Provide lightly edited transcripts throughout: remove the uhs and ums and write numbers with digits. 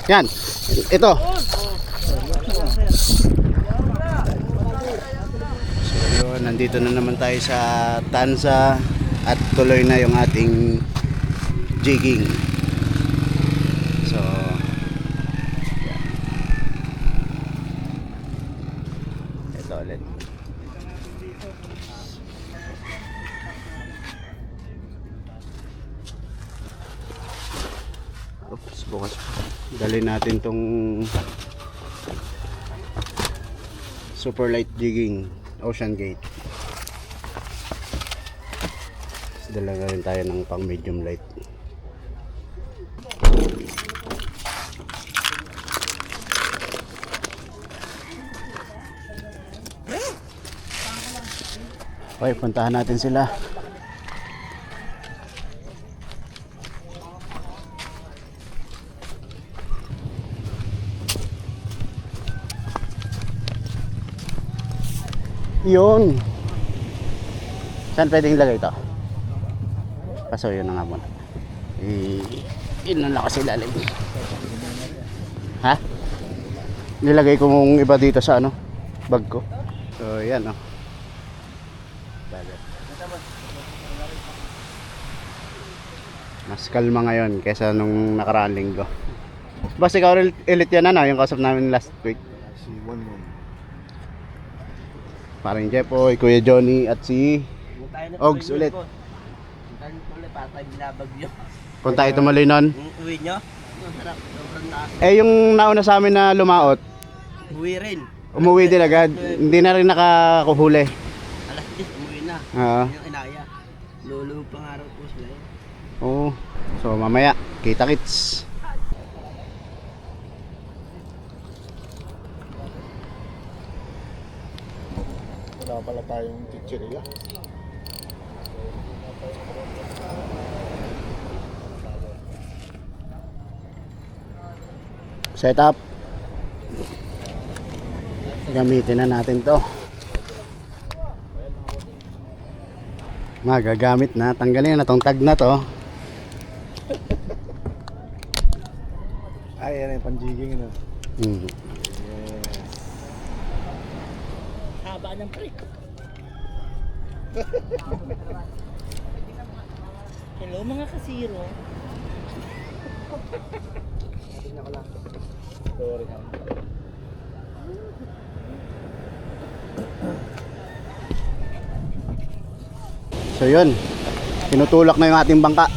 Yan. Ito. So yun, nandito na naman tayo sa Tanza at tuloy na yung ating jigging. So yan. Ito ulit. Oops, bukas. Dali natin tong super light jigging Ocean Gate. Dala na rin tayo ng pang medium light. Okay, puntahan natin sila. Yun. Saan pwedeng ilagay ito? Kaso yun na nga muna. Yun na kasi ilalim. Ha? Nilagay ko mong iba dito sa ano? Bag ko. So yan o. Mas kalma ngayon kesa nung nakaraang linggo. Basta ikaw ulit yan ano? Yung kausap namin last week. Si One. Parang Jepoy, Kuya Johnny at si Ogs ulit. Punta tayo tumuloy nun. Uwi nyo? Masarap. Sobrang taas. Eh yung nauna sa amin na lumaot, Uwi rin. umuwi din agad. Hindi na rin nakakuhuli. Alas 10, umuwi na. Oo. Yung inaya. Lulubog pang araw po sila yun. Oo. So mamaya, kita kits. Wala pala tayong chichirya. Set up. Gamitin na natin to. Magagamit na. Tanggalin na tong tag na to. Ay, yan yung panjiging na. Haba ng pre. Hello mga kasiro. Sorry. So yun. Tinutulak na yung ating bangka.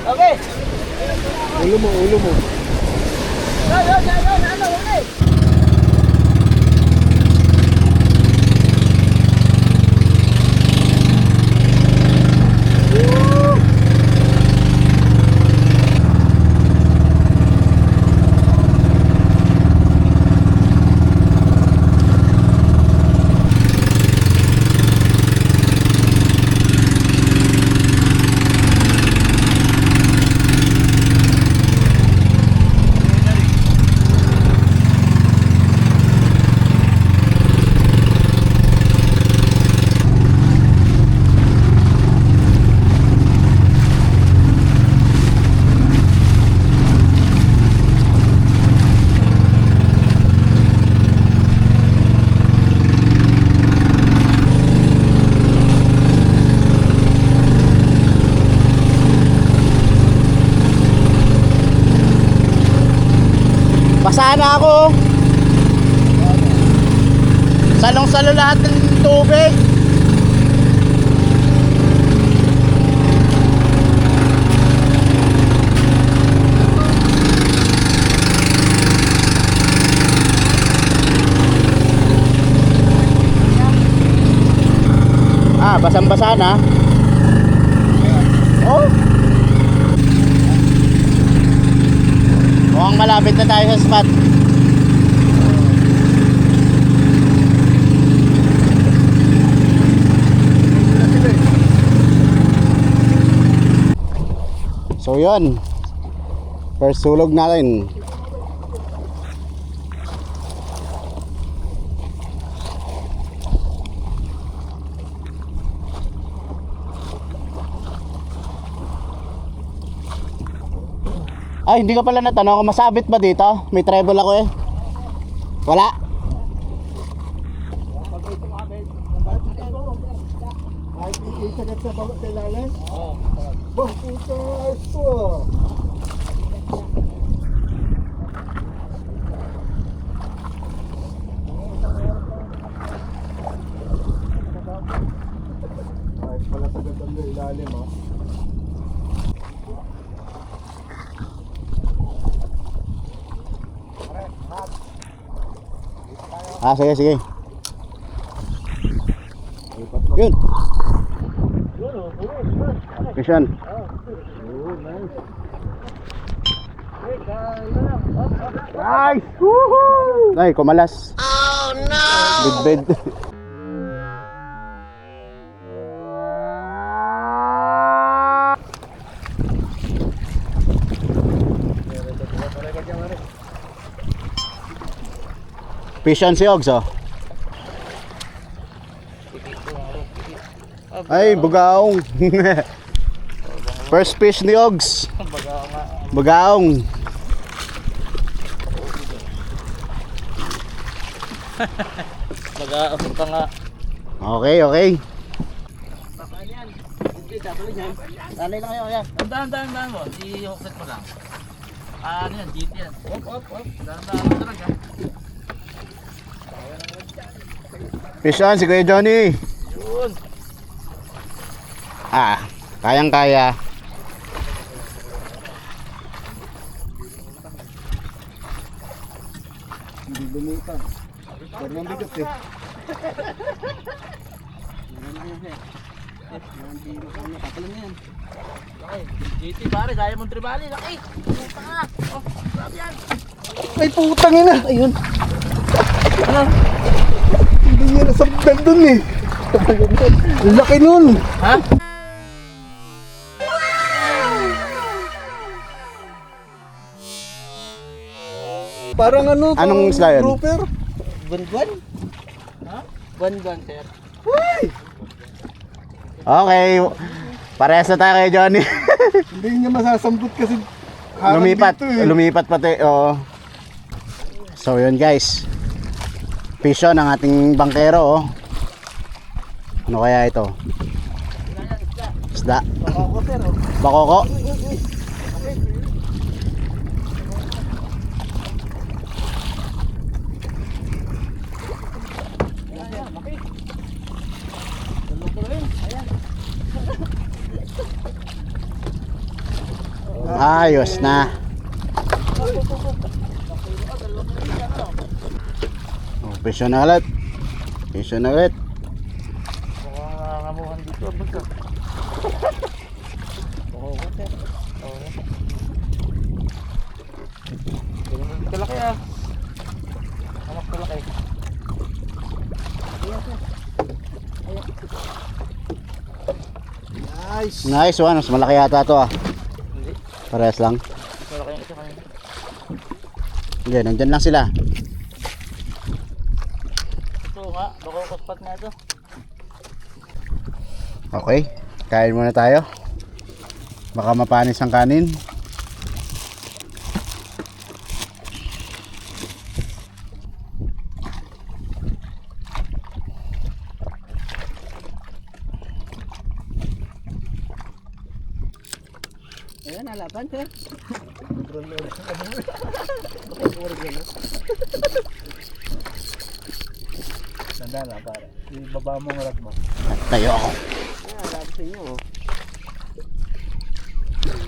Okay. Ulo mo. Basa na ako. Salong-salo lahat ng tubig. Basang-basa na. Oh. Mukhang malapit na tayo sa spot. So yun, First sulog natin. Ay, hindi ka pala natanong kung masabit ba dito? May treble ako eh. Wala? Ay, isagat sa bawat ilalim? Oo. Bah, puta, ito. Ay, pala sa gandang na ilalim, ha? Ah, sige, sige. Yun. Mission. Nice! Woohoo! Ay, kumalas. Oh no! Bid. Fish on si Ogs, oh. Ay, bugaong. First fish ni Ogs. Bugaong. Mag-aasok ka nga. Okay, okay. Pakaan yan. Hindi, tatuloy yan. Talay lang kayo, yan. Dahan mo. I-hookset mo lang. Ano yan, GT yan. Op. Dahan mo talaga. Fish on si Kuya Johnny. Yun. Ah, kayang-kaya. Hindi lumitan. Pero nang bigat eh. Tatuloy na yan. Laki. GT pare, gaya mong tribali. Laki. Puta nga. Oh, grabe yan. Ay, putang ina. Ayun. Ano? Hindi yan nasabdan dun eh. Ang laki nun. Ha? Parang ano? Anong isda yan? Grouper? Buwan? Ha? Buwan, sir. Okay. Parehas na tayo kay Johnny. Hindi niya masasambot kasi harang Lumipat. dito eh. Lumipat pati. Oo. So yun guys. Fish on ang ating bangkero, oh. Ano kaya ito? Isda. Ako sir, oh. Bakoko. Ayos na. Oh, fish on na ulit. Fish on na ulit. Mukhang nangangamuhan dito. Basta. Oo, sir. Oo. Ganun na dito laki ah. Anak ko laki. Nice. Nice one. Mas malaki yata to ah. Hindi. Parehas lang. Malaki yung isa kanina. Hindi, nandyan lang sila. Ito nga. Baka spot na ito. Okay. Kain muna tayo. Baka mapanis ang kanin. Ayan, nalaban sir. Tanda na pare. Ibaba mo ang rad mo. Tayo ako. Ayan, nalaban sa inyo oh.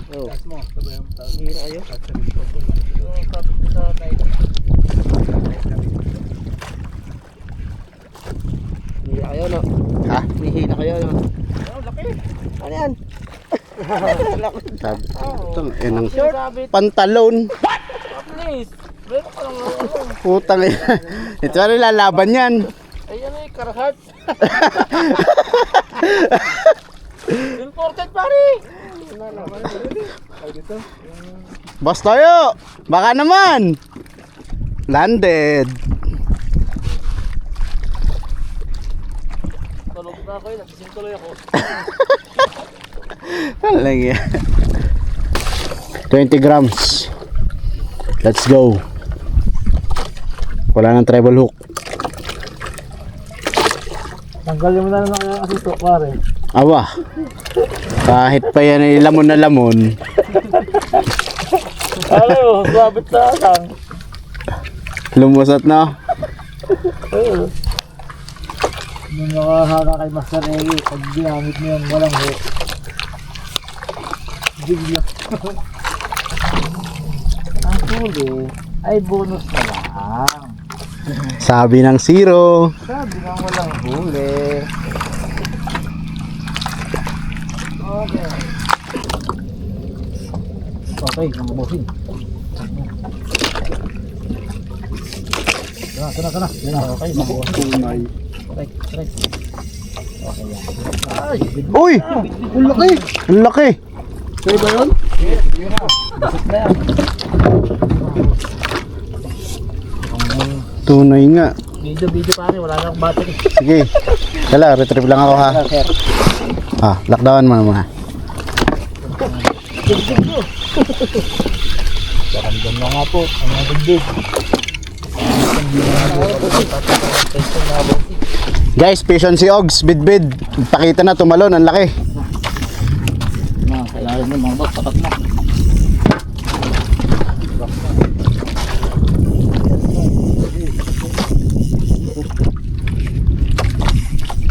Taas mo. Sabayan mo taas. Hira kayo. Taas sa rito. Yung kapit ko sa tayo. Hira kayo no? Ha? Hihina kayo no? Oh, laki. Ano yan? Laki. Sabi. Itong inang Sabi. pantalon. Please. Meron ka lang ano. Putang ina. Ito na lalaban yan. Ay ano eh, Carhartt. Imported pare. Boss Toyo, baka naman. Landed. Tulog na ako yun. Nagising tuloy ako. Ano lang yan? 20 grams. Let's go. Wala nang treble hook. Tanggalin mo na lang ang asito, pare. Awa. Kahit pa yan ay lamon na lamon. Alam mo, babit na lang. Lumusot na. Yung nakahaka kay Master Egi, pag ginamit mo yung walang hook. Bigla. Ang huli ay bonus na lang. Sabi ng zero. Sabi nga walang huli. Okay. Okay, mga bossing. Kana. Yan na, okay, mga bossing. Tunay. Right. Okay yan. Ay, Uy! Ang laki! Ang laki! Sa'yo ba yun? bisit na yan. Tunay nga. Video pare, wala na akong battery. Sige. Kala, retrieve lang ako ha. Sir. Ah, lockdown mo naman ha. Karamdam na nga po, ang mga digdig. Guys, Vision si Ogs, bidbid. Pakita na, tumalon, ang laki. Kailangan mo mga boss, tapat mo.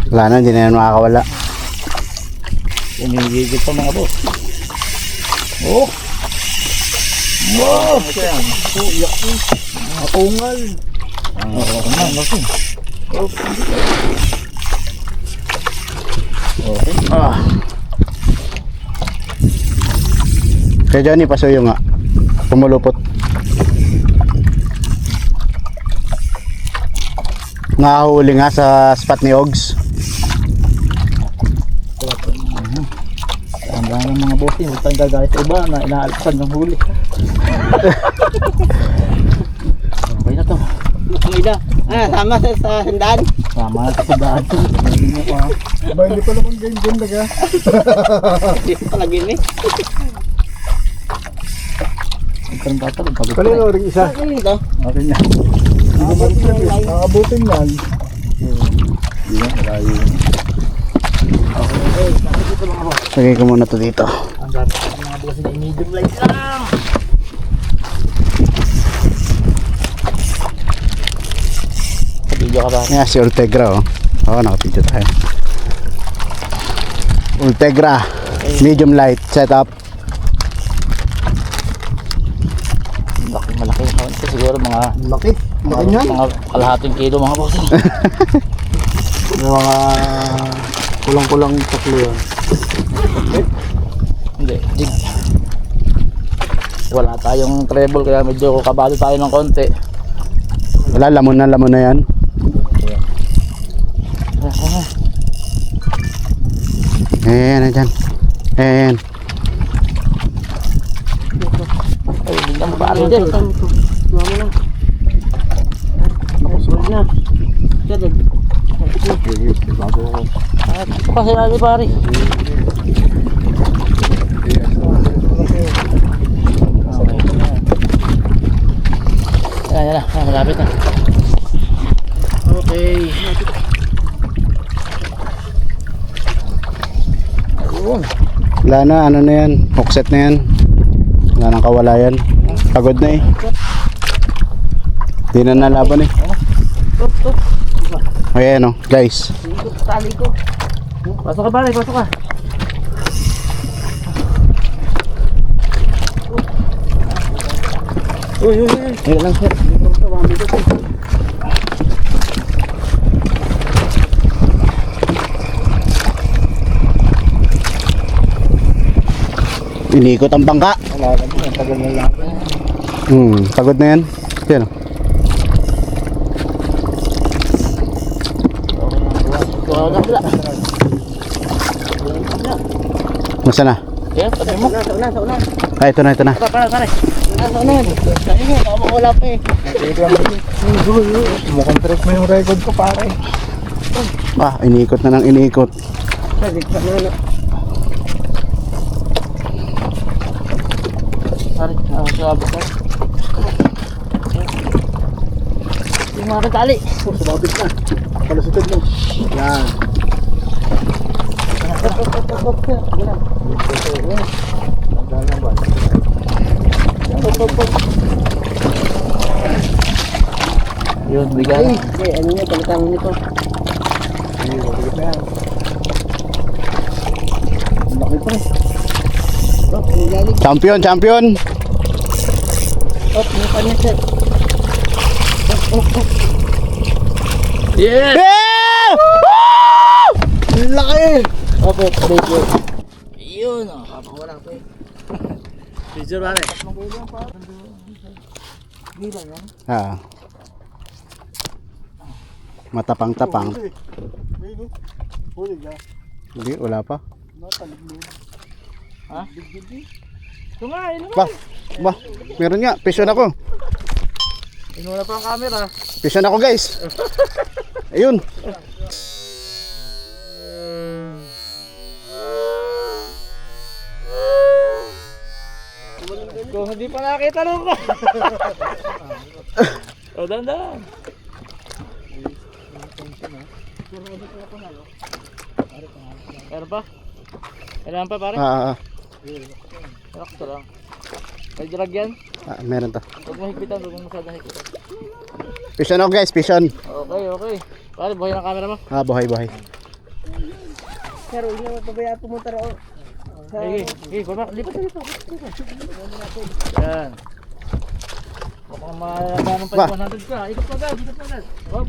Wala na, hindi na yan makakawala. Umigigit pa mga boss. Oh! Wow! Apungal. Laki. Okay. Ah. Kaya Johnny, pasuyo nga. Pumulupot. Nakahuli nga sa spot ni Ogs. Ang dami ng mga boss yun, huwag tayong gagaya sa iba na inaalpasan ng huli. Okay na to. Ang ila. Sama sa handaan. Sama na sa daan. Hindi mo pa. Ba, hindi pala kung game laga. Hindi ko palagin eh. Ang karang tatalog. Pagod pa Kanino rin isa? Ano ito? Okay na. Nakabutin yan. Hindi na, malayo. Okay. Dito mga boss. Lagay ko muna to dito. Ang dami ng mga boss na medium light lang. Video ka ba? Yan si Ultegra oh. Oo, nakapidyo tayo. Ultegra. Medium light setup. Malaki na ito siguro mga Laki. Laki niyan. mga kalahating kilo mga boss. May mga kulang-kulang tatlo yan. Hindi, jig. Wala tayong treble kaya medyo kabalo tayo ng konti. Wala, lamon na yan. Ayan, ayan. Ayan. Ay, biglang paano din. Mama na. Nakasunod na. Diyan. Bago ako. Ito kasi natin pare. Yan na. Malapit na. Okay. Ayun. Wala na, ano na yan. Hookset na yan. Wala nang kawalayan. Pagod na eh. Di na nalaban eh. Ayan oh, guys. Ikot sa tali ko. Pasok ka pare, pasok ka. Uy. Ayan lang sir. Inikot ang bangka. Wala na din, tagal na lang. Pagod na yan. Yan oh. Wala na sila. Masa na? Yeah, pati mo. Sa unan. Ay, ito na, ito na. Pare. Sa unan. Sa'yo mo, baka mawala pa eh. Mukhang trip mo yung record ko pare. Ah, iniikot na ng iniikot. Sa unan. Pare, sabi ka. Yung mga tali. Sumabit na. Palusutin mo. Yan. Yun, bigay. Eh, ano yun, palitan mo nito. Ay, mabigat na yan. Ang laki pa eh. Oh, nilalig. Champion, champion! Oh, yung kanya sir. Yeah! Yeah! Ang laki! Opo, thank you. Yun, kapakawala ko eh. Picture pare. Ah. Matapang-tapang. Ayun o. Huli ka. Hindi, wala pa. Nataliglo. Ha? Ito nga, ino nga. Ba, meron nga. Pisyon ako. Inuna pa ang camera. Pisyon ako, guys. Ayun. Kung hindi pa nakita nung ko. O, dandan. Meron pa? Kailangan pa pare? Ah, Sakto lang. May drag yan? meron to. Huwag mahigpitan, huwag masyadong higpitan. Pisyon ako, guys. Pisyon. Okay. Pare, buhay ng camera mo. Ah, buhay, buhay. Sir, huwag niyo pabayaan pumunta roon. Sige, baba. Lipat. Yan. Mukhang malandanan pa Ba. yung 100 ka. Ikot mo agad. Hop.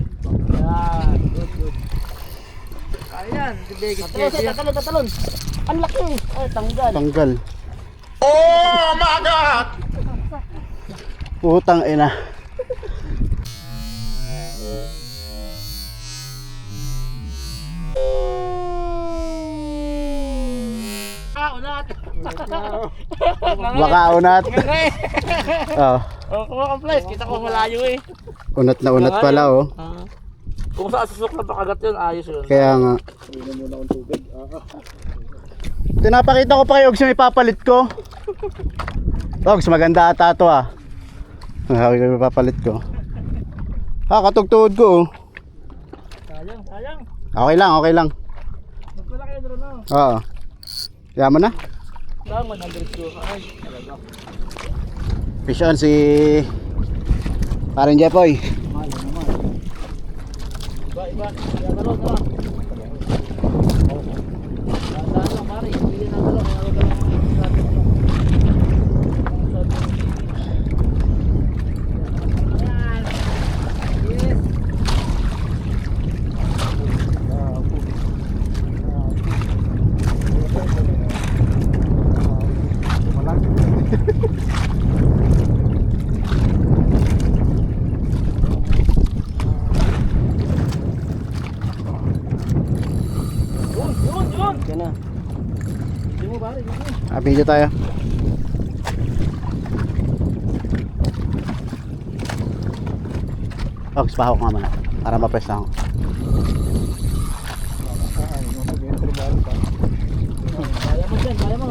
Yan. Good. Kaya yan. Tatalon. Ang laki. Ay, tanggal. Tanggal. Oh my God! Putang ina. Unat. Baka unat. Oh, Oh, kumakamplays. Kita ko malayo eh. unat na unat pala, oh. Kung sa asusok na pakagat yun, ayos yun. Kaya nga. Hindi muna akong tubig. Tinapakita ko pa kayo, Ogs, yung ipapalit ko. Ogs, maganda ata ito, ah. Sabi ko yung ipapalit ko. Ah, katugtuod ko, oh. Sayang. Okay lang. Magpala kayo doon na. Oo. Yaman na. Saan 100 ko? Ay, talaga. Pisyon si Paring Jepoy. Iba. Kaya balon na. Dahan lang, pare. Pili na balon. Kaya wag lang. Yes. Yun. Yan na. Hindi mo pare. Video tayo. Ogs, pahawak nga muna. Para mapesta ako. Kaya mo dyan, kaya mo.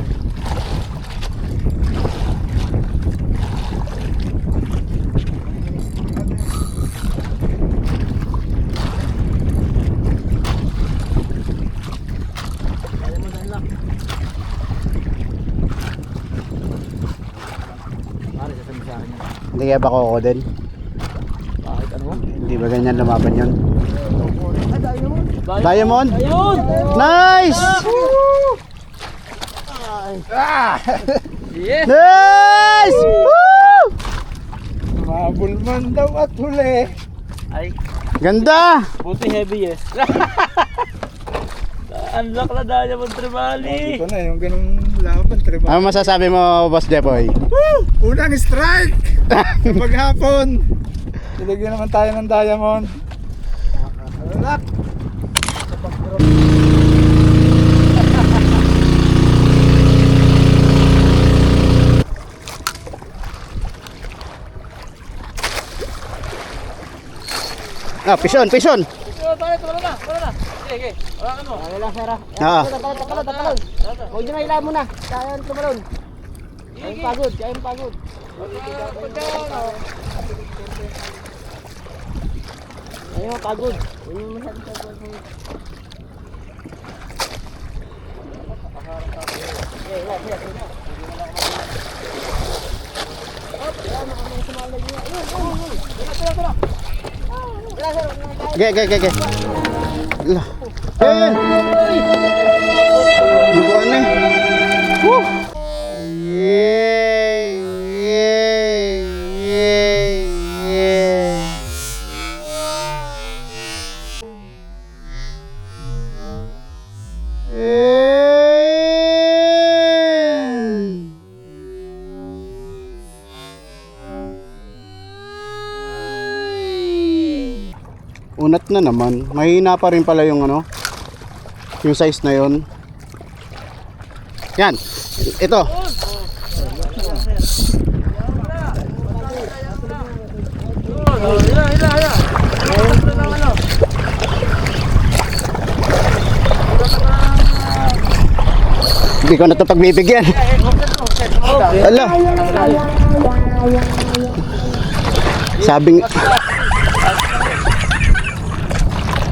Kaya mo dyan lang. Pare, sasabi sa akin yan. Hindi kaya ba ko din? Bakit ano mo? Hindi ba ganyan lumaban yun? Diamond! Diamond? Ayun! Nice! Yes! Nice! Woo! Mabul man daw at huli. Ay, Ganda! buti heavy yes. Unlock na Diamond Trevally. Ito na yung ganung laban. Tribal. Ano masasabi mo, Boss Jepoy? Unang strike! Sa maghapon. Nilagyan naman tayo ng diamond. Alak! Ah, pison, pison. Bakit? Wala na. Sige. Wala ka mo. Wala lang, sir. Ah. Tatalon. Huwag nyo na ilan muna. Kaya yung tumalon. Kaya yung pagod. Ayun, pagod. Huwag nyo masyadong pagod. Ge. Lah. Yan. Bukuan na. Woo. Yeah. Unat na naman. Mahina pa rin pala yung ano. Yung size na yon. Yan. Ito. Hindi ko na ito pagbibigyan. Ala. Sabing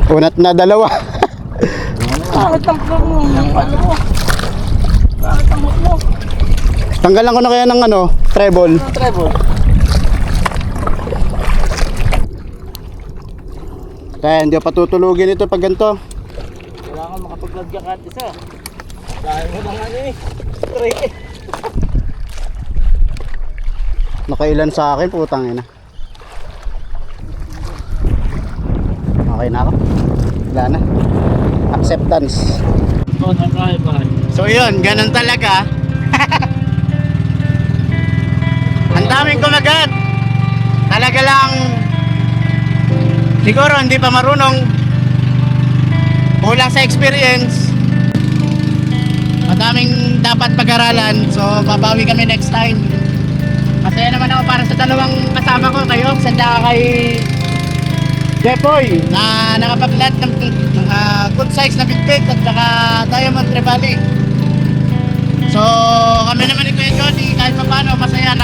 unat na dalawa. Tanggalan ko na kaya ng ano, treble. Kaya hindi ko patutulugin ito pag ganito. Kailangan makapag-vlog ka kahit isa. Dahil mo lang ano eh. Tricky. Nakailan sa akin, putang ina. Okay na ako. Wala na. Acceptance. So yun, ganun talaga. Ang daming kumagat. Talaga lang siguro hindi pa marunong. Kulang sa experience. Madaming dapat pag-aralan. So babawi kami next time. Masaya naman ako para sa dalawang kasama ko, kayo, sanda kay Jepoy na nakapaglat ng good size na bigpig at saka diamond trevally. So kami naman ni Kuya Johnny kahit pa paano masaya